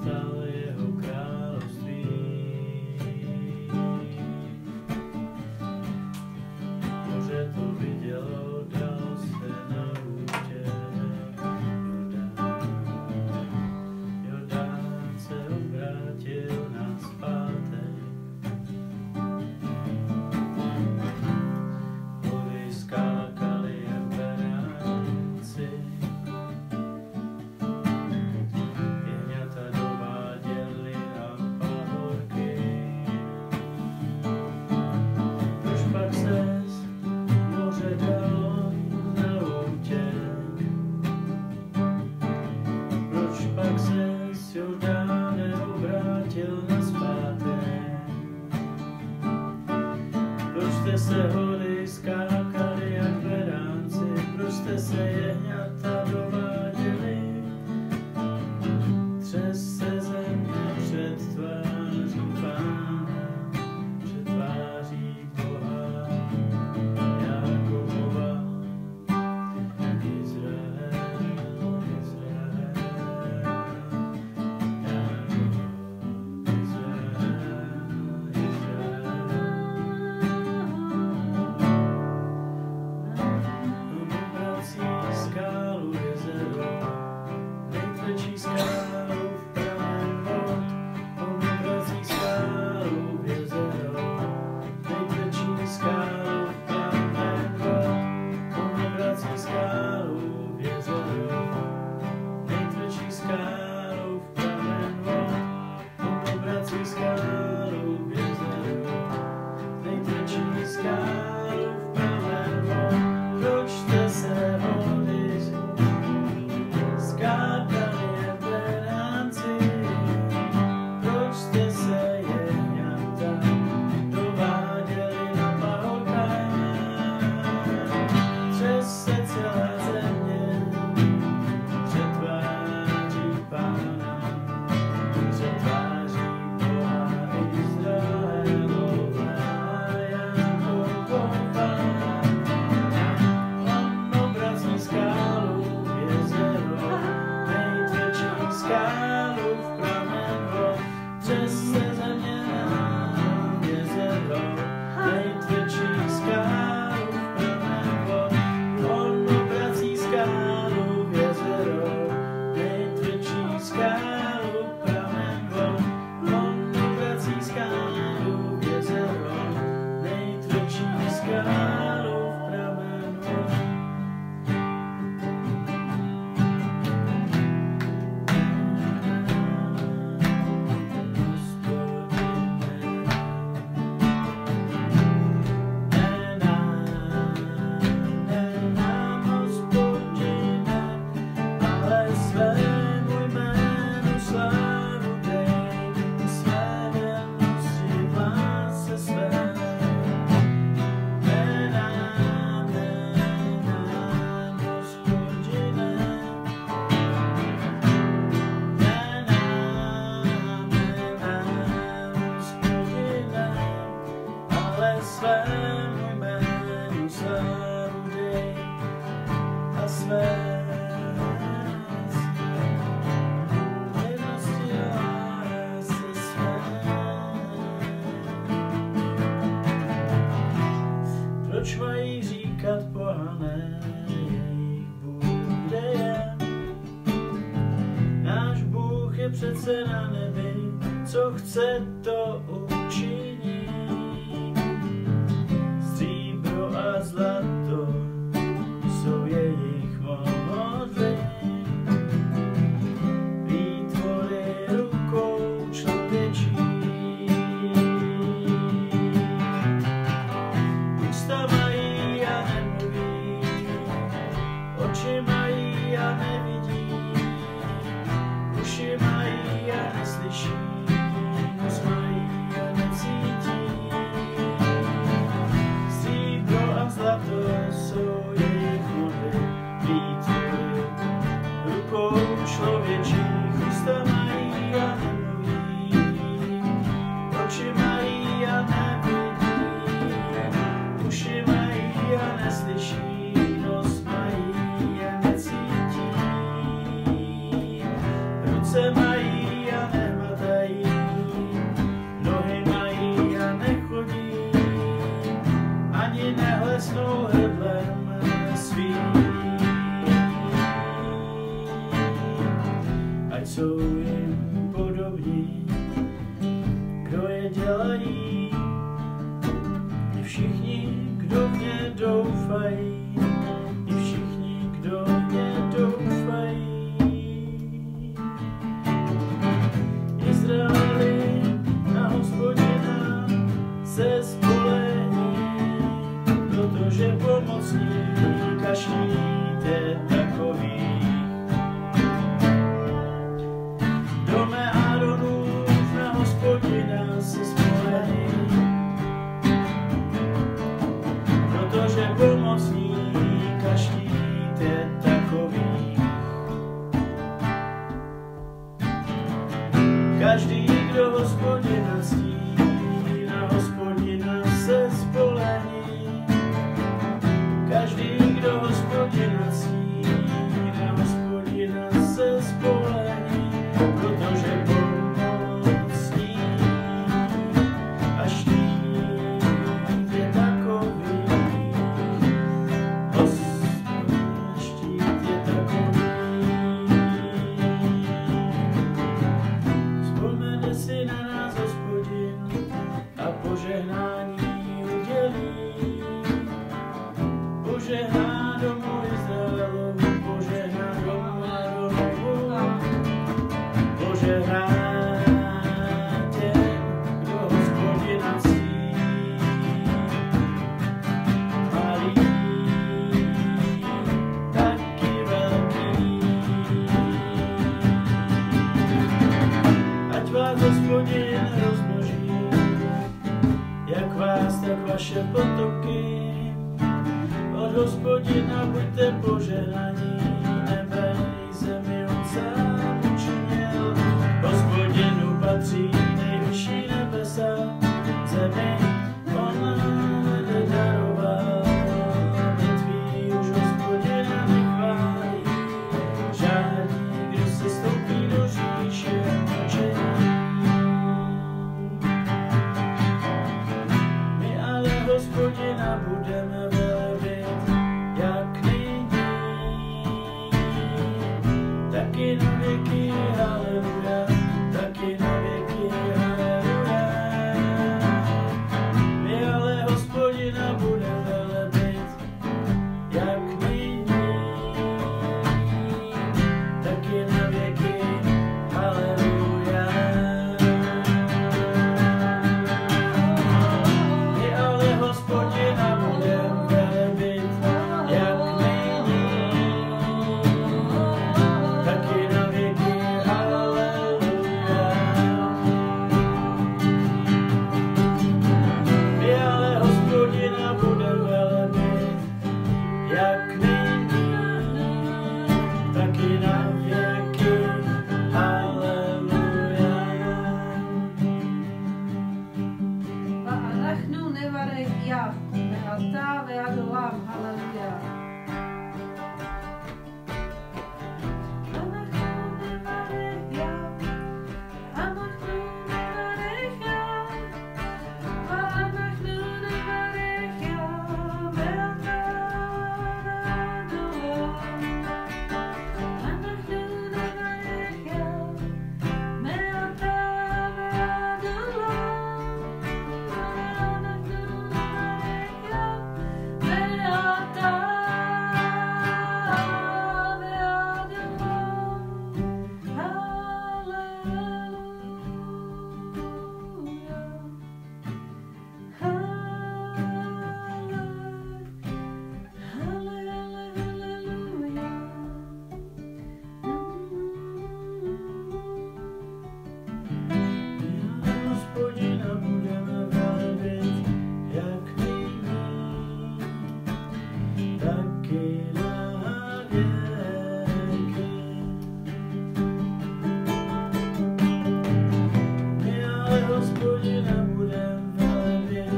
stal jeho království. Moře to vidělo, dal se na útěk. Jordán se obrátil nazpátek. Hory skákali jak beránci. Jehňata dováděli a pahorky. Proč pak ses moře dalo na útěk? Proč pak ses Jordáne obrátil nazpátek? Proč jste se hory skákali jak beránci? Proč jste se jehňata dováděli? Třes se země před tváří Pána, před tváří Boha Jákobova. Izrael, Izrael, Jákob, Izrael, On obrací skálu jezero, nejtvrdší skálu v pramen vod. On obrací skálu v jezero, nejtvrdší skálu v pramen vod. On obrací skálu v jezero, nejtvrdší skálu v pramen vod. On obrací skálu v jezero, nejtvrdší skálu v pramen vod. Proč jste se vody skákali jak beránci? Proč jste se jehňata dováděli na pahorkách? Třes se celá země před tváří Pána, před tváří Boha Izraelova a Jákobova. On obrací skálu v jezero, nejtvrdší skálu v pramen vod. Třes se země na jezero, nejtvrdší skálu v pramen vod. On obrací skálu v jezero, nejtvrdší skálu v pramen vod. On obrací skálu v jezero, nejtvrdší skálu v pramen vod. Nenám Hospodine, ale svému jménu slávu dej, své věrnosti v lásce své. Nenám Hospodine, Hospodine, ale svému jménu slávu dej a své věrnosti lásce své. Proč mají říkat pohané, jejich Bůh kde je? Náš Bůh je přece na nebi, co chce to učiní. Stříbro a zlato jsou jejich modly, výtvory rukou člověčí. Ústa mají a nemluví, oči mají a nevidí, uši mají a neslyší, nos mají a necítí. Stříbro a zlato jsou jejich modly, výtvory rukou člověčích. Ústa mají a nemluví, oči mají a nevidí, uši mají a neslyší, nos mají a necítí. Ruce mají a ať jsou jim podobní, kdo je dělají, i všichni, kdo v ně doufají, i všichni, kdo v ně doufají. Izraeli, na Hospodina se spolehni, protože pomocníka štít je takový. Dome Áronův, na Hospodina se spolehni, protože pomocníka štít je takový. Každý, kdo Hospodina ctí, na Hospodina se spolehni. Každý, kdo Hospodina ctí, na Hospodina se spolehni, protože pomocník a štít je takový. Hospodin štít je takový. Vzpomene si na nás Hospodin a požehnání udělí. Požehná domu Izraelovu, požehná domu Áronovu, požehná těm, kdo Hospodina ctí. Malý, taky velký. Ať vás Hospodin rozmnoží, jak vás, tak vaše potoky. Od Hospodina buďte požehnaní, nebe i zemi on sám učinil. Hospodinu patří nejvyšší nebesa, zemi on nedaroval. Mrtví už Hospodina nechválí, žádný, kdo se stoupí do říše mučení. My ale Hospodina budeme velebit, jak nyní, taky na věky, haleluja, taky na věky, haleluja. My ale Hospodina budeme velebit, jak nyní, taky na věky, haleluja. My ale Hospodina budeme velebit, jak nyní, taky na věky, haleluja. My ale Hospodina budeme velebit, jak nyní, taky na věky, haleluja. ואנחנו נברך יה, ואתה ועד עולם, הללויה. אנחנו נברך יה, אנחנו נברך יה, ואנחנו נברך יה, ואתה ועד עולם. אנחנו נברך יה, ואתה ועד עולם. Hospodina budeme velebit, jak nyní, taky na věky. My ale Hospodina budeme velebit,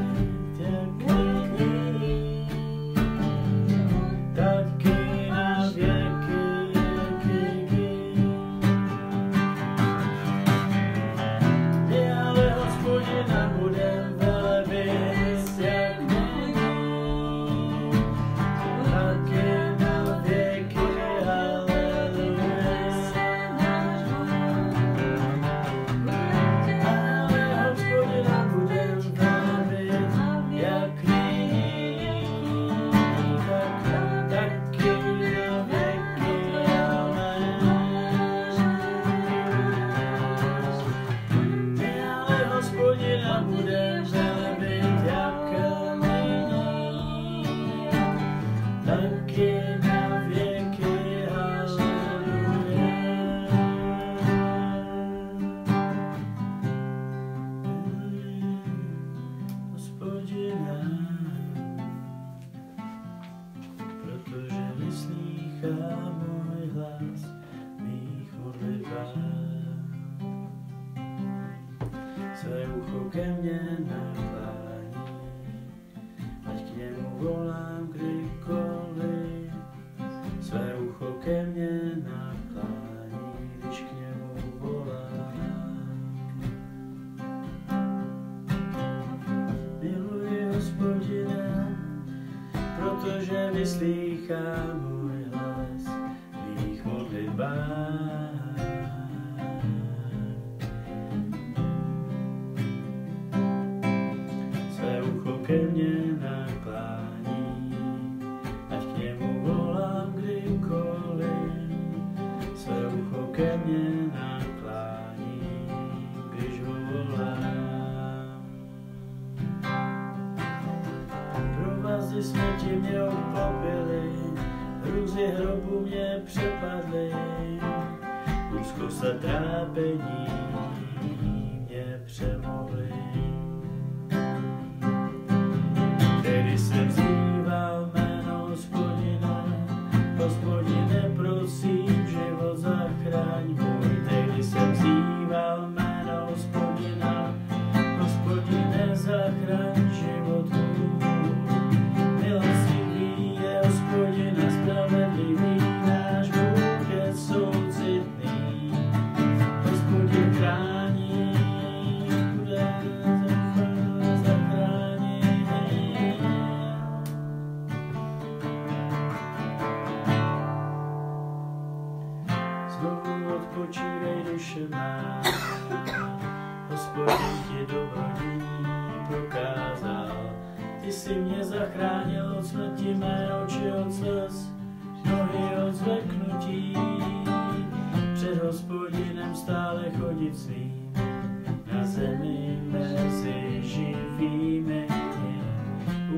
jak nyní, taky na věky. My ale Hospodina budeme velebit, jak nyní, taky na věky, haleluja. své ucho ke mně naklání, ať k němu volám kdykoliv, své ucho ke mně naklání, když k němu volám. Miluji Hospodina, protože vyslýchá můj hlas v mých modlitbách. Své ucho ke mně naklání, ať k němu volám kdykoliv. Své ucho ke mně naklání, když ho volám. Provazdy smrti mě obklopily, hrůzy hrobu mě přepadly, úzkost a trápení mě přemohly. Tehdy jsem vzýval jméno Hospodina, Hospodine, prosím, život zachraň můj. Tehdy jsem vzýval jméno Hospodina, Hospodine, zachraň život můj. Milostivý je Hospodin a spravedlivý, náš Bůh je soucitný. Hospodin chrání, bude zachránit. Znovu odpočívej, duše má, Hospodin ti dobrodění prokázal. Ty jsi mě zachránil od smrti, mé oči od slz, nohy od zveknutí. Před Hospodinem stále chodit svým, na zemi mezi živými.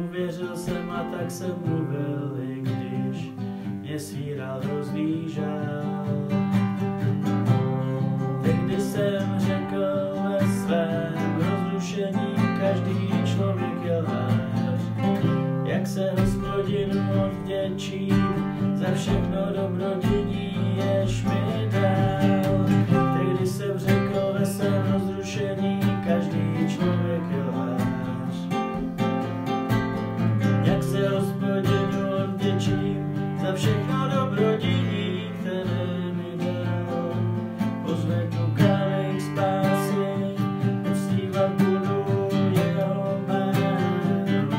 Uvěřil jsem a tak jsem mluvil, i když mě svíral rozlížal. Tehdy jsem řekl ve svém rozrušení, každý člověk je lhář. Jak se Hospodinu odvděčím za všechno dobrodění, jež mi dal. Tehdy jsem řekl ve svém rozrušení, každý člověk je lhář. Jak se Hospodinu odvděčím za všechno dobrodění, které mi dal. Pozvednu kalich spásy, uctívat budu jeho jméno.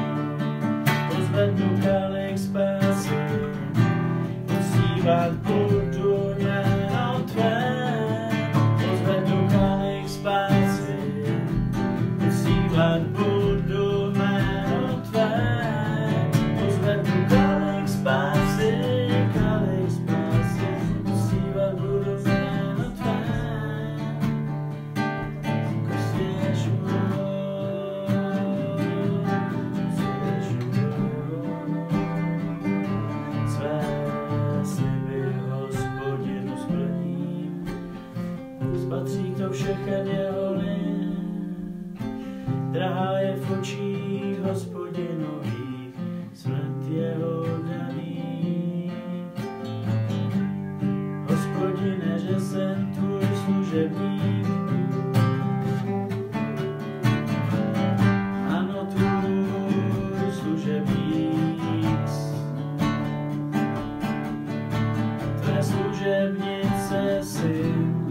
Pozvednu kalich spásy, uctívat budu jméno tvé. Pozvednu kalich spásy, uctívat budu jméno tvé. Pozvednu kalich spásy, uctívat budu jméno tvé. Krsti Ješua, své sliby Hospodinu splním, spatří to všechen jeho lid. Drahá je v očích Hospodinových smrt jeho daných. Hospodine, že jsem tvůj služebník, ano, tvůj služebník. Tvé služebnice syn,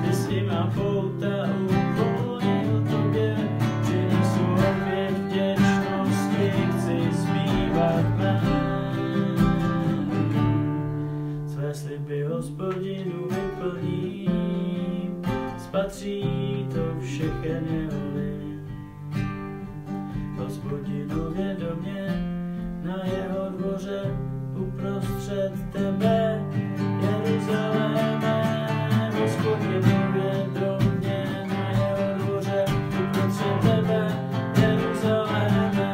ty jsi má pouta uvolnil tobě, přinesu oběť vděčnosti, chci zpívat jméno. Své sliby Hospodinu vyplním, spatří to všechen jeho lid. Hospodinově domě, na jeho dvoře, uprostřed tebe, Jeruzaléme. Hospodinově domě, na jeho dvoře, uprostřed tebe, Jeruzaléme.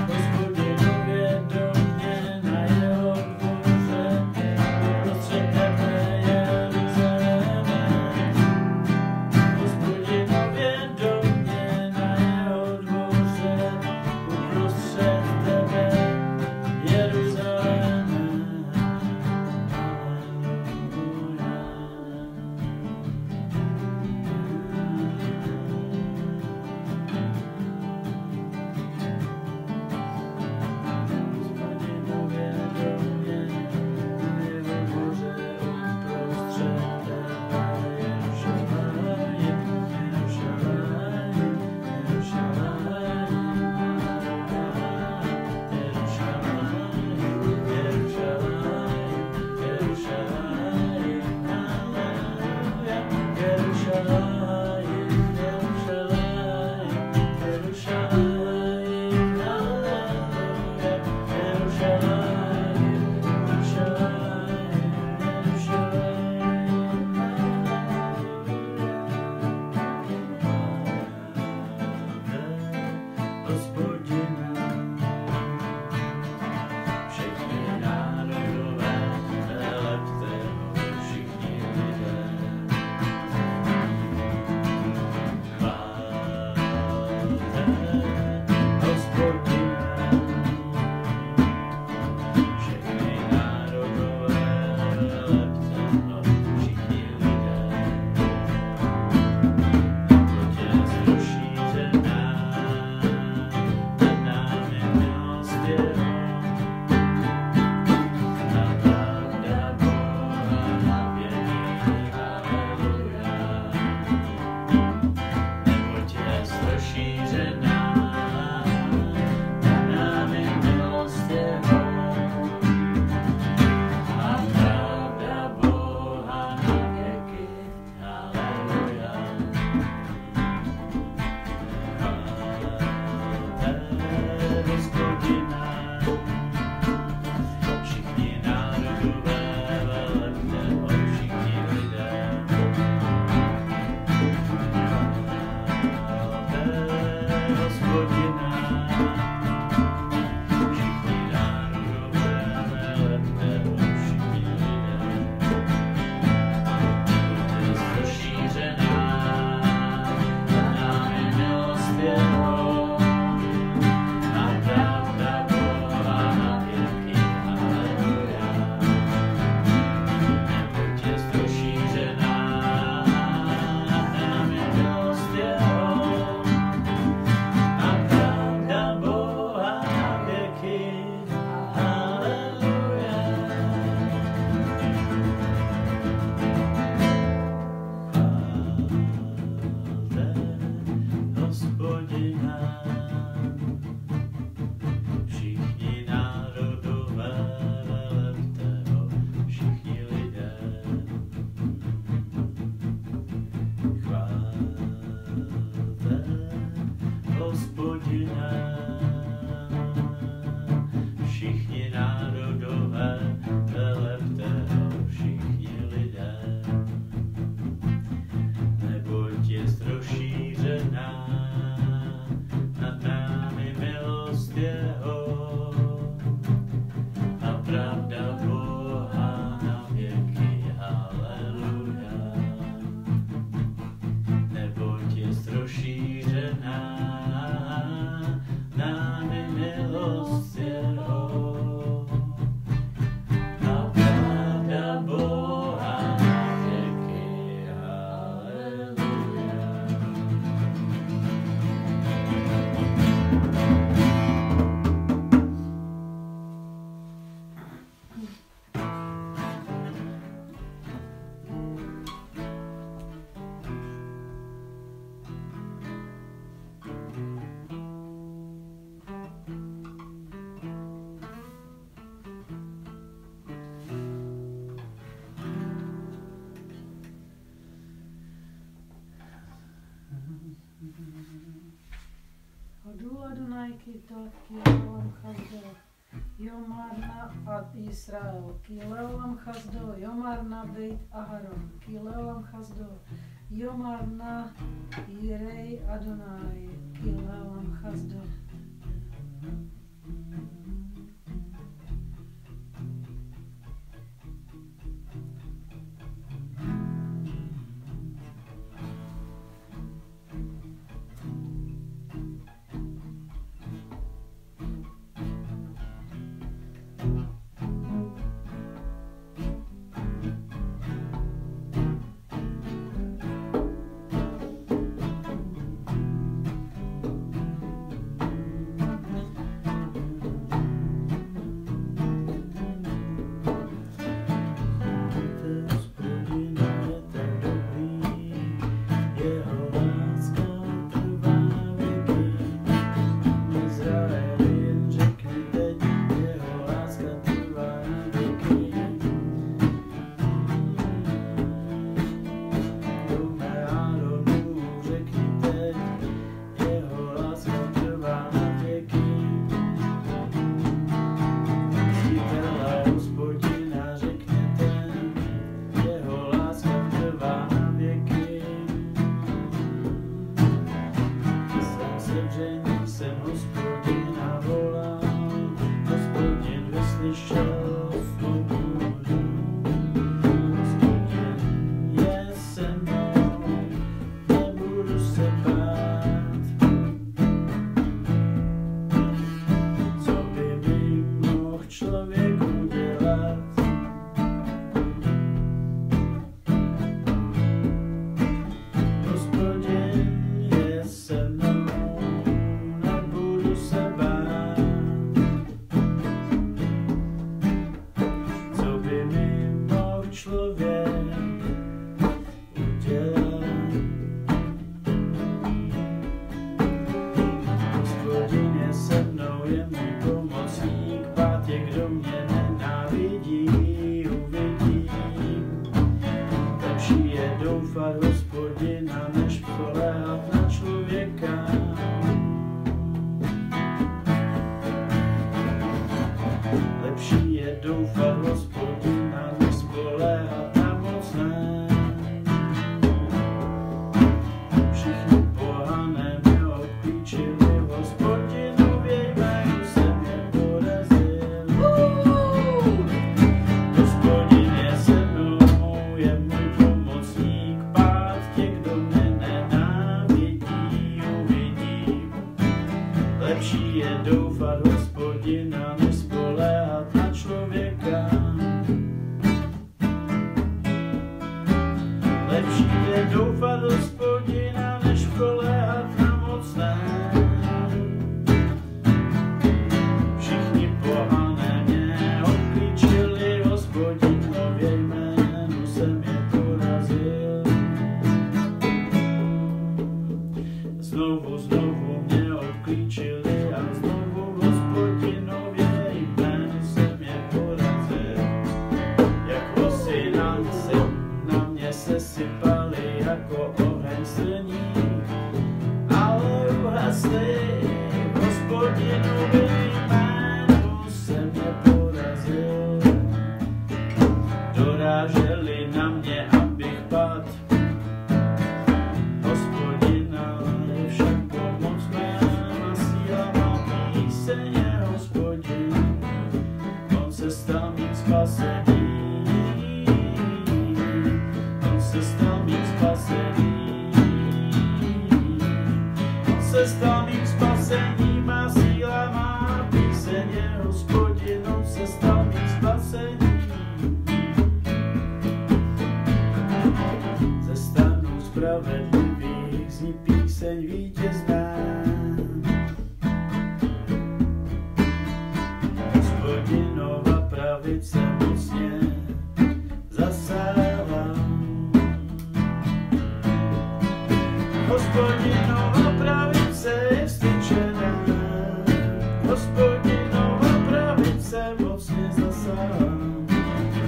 Hospodinově domě, na jeho dvoře, uprostřed tebe, Jeruzaléme. Hospodinově domě, na jeho dvoře, uprostřed tebe, Jeruzaléme. Haleluja. Hodul Adonai ki leolam chazdo, Yomarna ad Israel, ki leolam chazdo, Yomarna beit Aharon, ki leolam chazdo, Yomarna Yirei Adonai, ki leolam chazdo.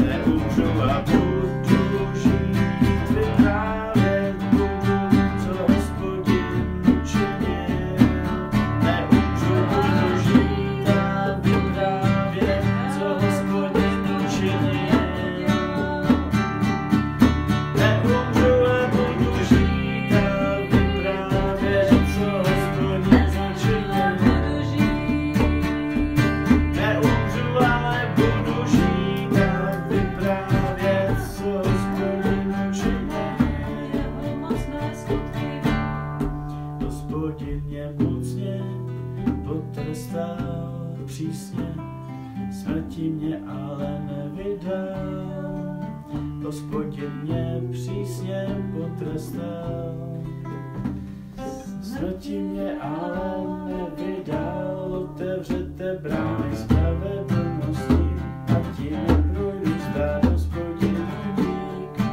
Neumřu a budu žít ve právě, budu co Hospodin trestal. Smrti mě ale nevydal, otevřete brány spravedlnosti a tím neprojdu zdát Hospodinu dík.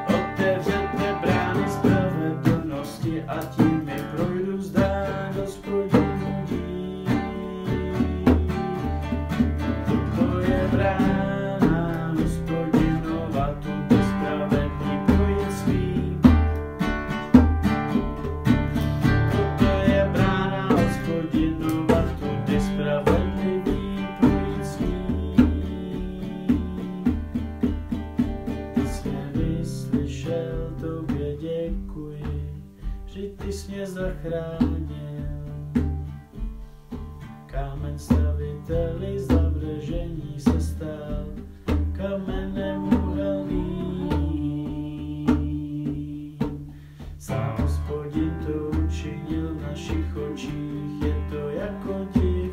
Otevřete brány spravedlnosti a tím neprojdu zdát Hospodinu dík. To je brána Hospodinova, tu spravedlí projít svým. Toto je brána Hospodinova, tudy spravedlivý projít svým. Ty jsi mě vyslyšel, tobě děkuji, že ty jsi mě zachránil. Kámen staviteli zavržení se stal, kamenem úhelným. Sám Hospodin to učinil v našich očích, je to jako div.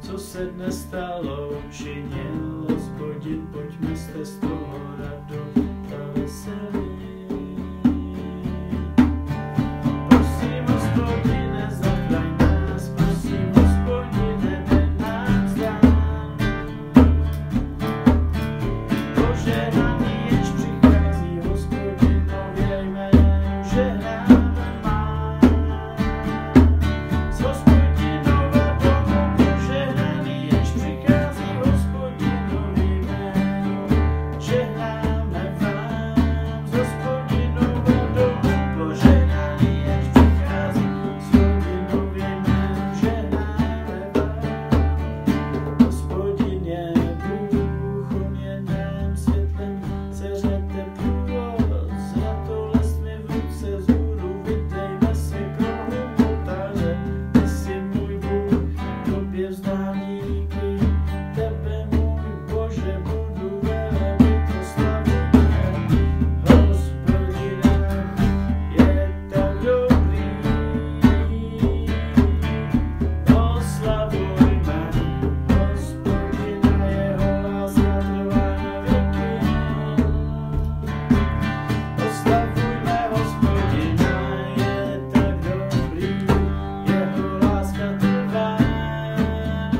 Co se dnes stalo, učinil Hospodin, pojďme jste z toho radu a veselí. Prosím, Hospodine, zachraň nás, prosím, Hospodine, dej nám zdán. Požehnaný jež přichází Hospodinově jménu, žehnáme má. Z Hospodinova domu požehnaný jež přichází Hospodinově jménu, žehnáme vám. Z Hospodinova domu požehnaný jež přichází Hospodinově jménu, žehnáme vám. Hospodin je Bůh, on je nám světlem, seřete průvod, zlatolest mi v ruce vzhůru, vydejme si prohu oltáře. Ty jsi můj Bůh, tobě vzdám díky, tebe můj Bože budu velebit, oslavujme Hospodina, je tak dobrý. Oslavujme Hospodina, jeho láska trvá na věky. Oslavujme Hospodina, je tak dobrý, jeho láska trvá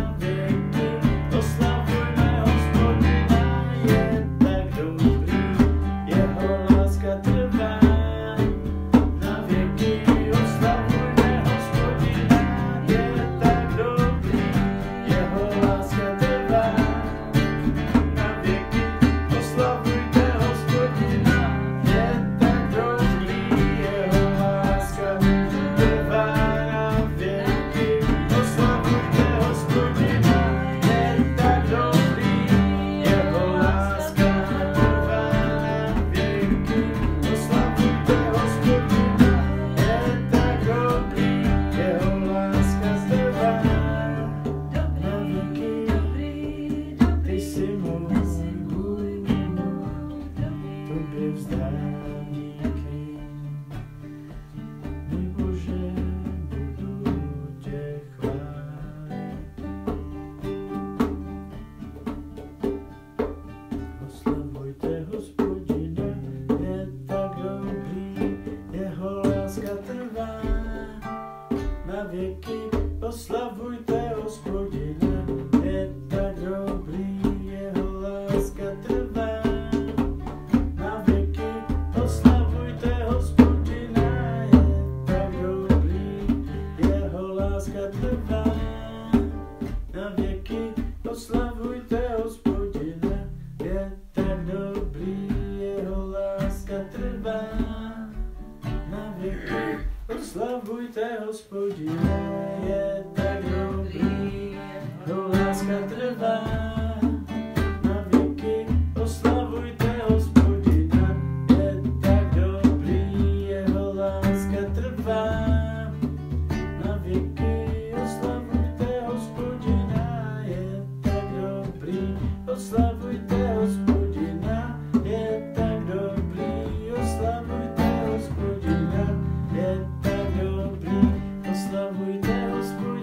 na věky. Oslavujme Hospodina, je tak dobrý, jeho láska trvá na věky. Oslavujme Hospodina, je tak dobrý, jeho láska trvá na věky. Oslavujte Hospodina, je tak dobrý, jeho láska trvá na věky. Oslavujte Hospodina, je tak dobrý, jeho láska trvá na věky. Oslavujte Hospodina, je tak dobrý, jeho láska trvá na věky. Ty jsi můj Bůh, tobě vzdám díky. Můj Bože, budu tě chválit. Oslavujte Hospodina, je tak dobrý, jeho láska trvá na věky. Oslavujte Hospodina, je tak dobrý, jeho láska trvá na věky. Oslavujte Hospodina, je tak dobrý, jeho láska trvá na věky. Oslavujte Hospodina, je tak dobrý, jeho láska trvá na věky. Oslavujte Hospodina, je tak dobrý, jeho láska trvá na věky. Oslavujte Hospodina, je tak dobrý, jeho láska trvá na věky. Oslavujte Hospodina, je tak dobrý, oslavujte Hospodina, je tak dobrý, oslavujte Hospodina, je tak dobrý, oslavujte Hospodina.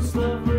oslavuj